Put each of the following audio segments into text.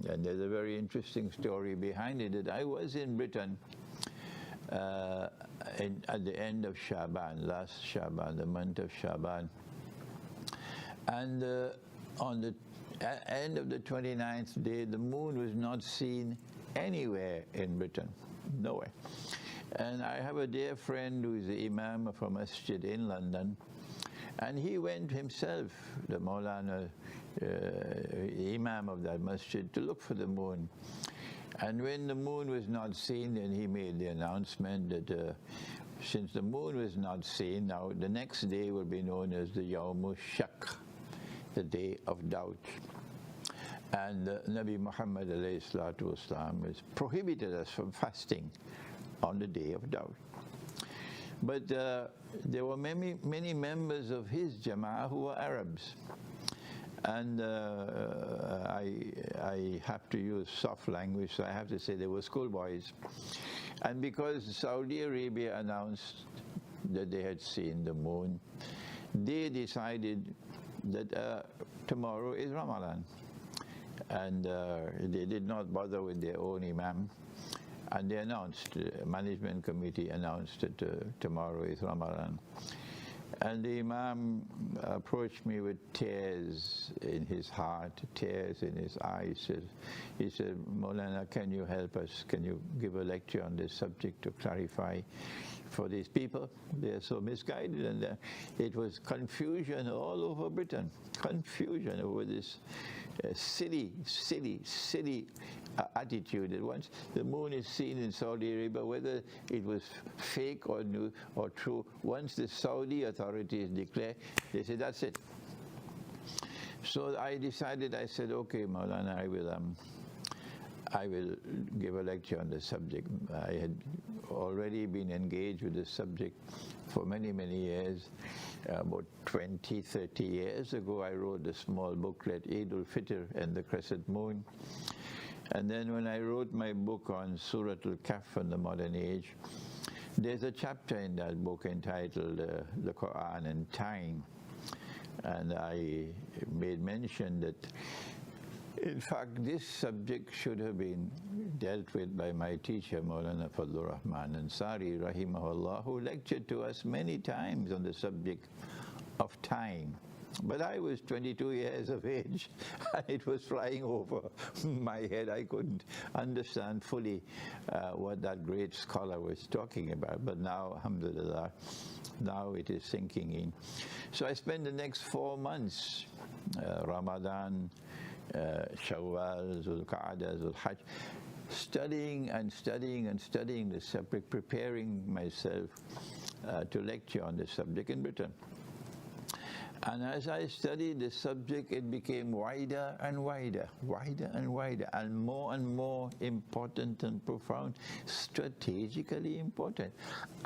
And there's a very interesting story behind it, that I was in Britain at the end of Shaban, last Shaban, the month of Shaban. And on the end of the 29th day, the moon was not seen anywhere in Britain, nowhere. And I have a dear friend who is the Imam of a masjid in London, and he went himself, the Maulana, Imam of that masjid, to look for the moon. And when the moon was not seen, then he made the announcement that since the moon was not seen, now the next day will be known as the Yaumul Syak, the day of doubt. And Nabi Muhammad ﷺ has prohibited us from fasting on the day of doubt. But there were many members of his Jama'ah who were Arabs. And I have to use soft language, so I have to say they were schoolboys. And because Saudi Arabia announced that they had seen the moon, they decided that tomorrow is Ramadan. And they did not bother with their own Imam. And they announced, the management committee announced that tomorrow is Ramadan. And the Imam approached me with tears in his heart, tears in his eyes. He said, Maulana, can you help us? Can you give a lecture on this subject to clarify for these people? They are so misguided. And it was confusion all over Britain, confusion over this silly attitude that once the moon is seen in Saudi Arabia, whether it was fake or new or true, once the Saudi authorities declare, they say that's it. So I decided, I said, okay, Maulana, I will give a lecture on the subject. I had already been engaged with this subject for many years. About 20, 30 years ago, I wrote a small booklet, Eidul Fitr and the Crescent Moon. And then when I wrote my book on Suratul Kahf and the Modern Age, there's a chapter in that book entitled The Quran and Time. And I made mention that, in fact, this subject should have been dealt with by my teacher, Maulana Fadlur Rahman Ansari, rahimahullah, who lectured to us many times on the subject of time. But I was 22 years of age, and it was flying over my head. I couldn't understand fully what that great scholar was talking about. But now, alhamdulillah, now it is sinking in. So I spent the next 4 months, Ramadan, Shawwal, Zulqa'dah, Zulhajj, studying the subject, preparing myself to lecture on the subject in Britain. And as I studied the subject, it became wider and wider, and more important and profound, strategically important.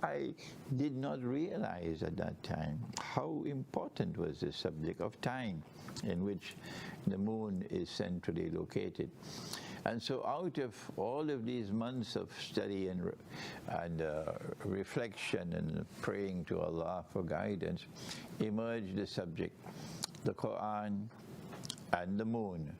I did not realize at that time how important was the subject of time, in which the moon is centrally located. And so out of all of these months of study and reflection and praying to Allah for guidance, emerged the subject, the Quran and the moon.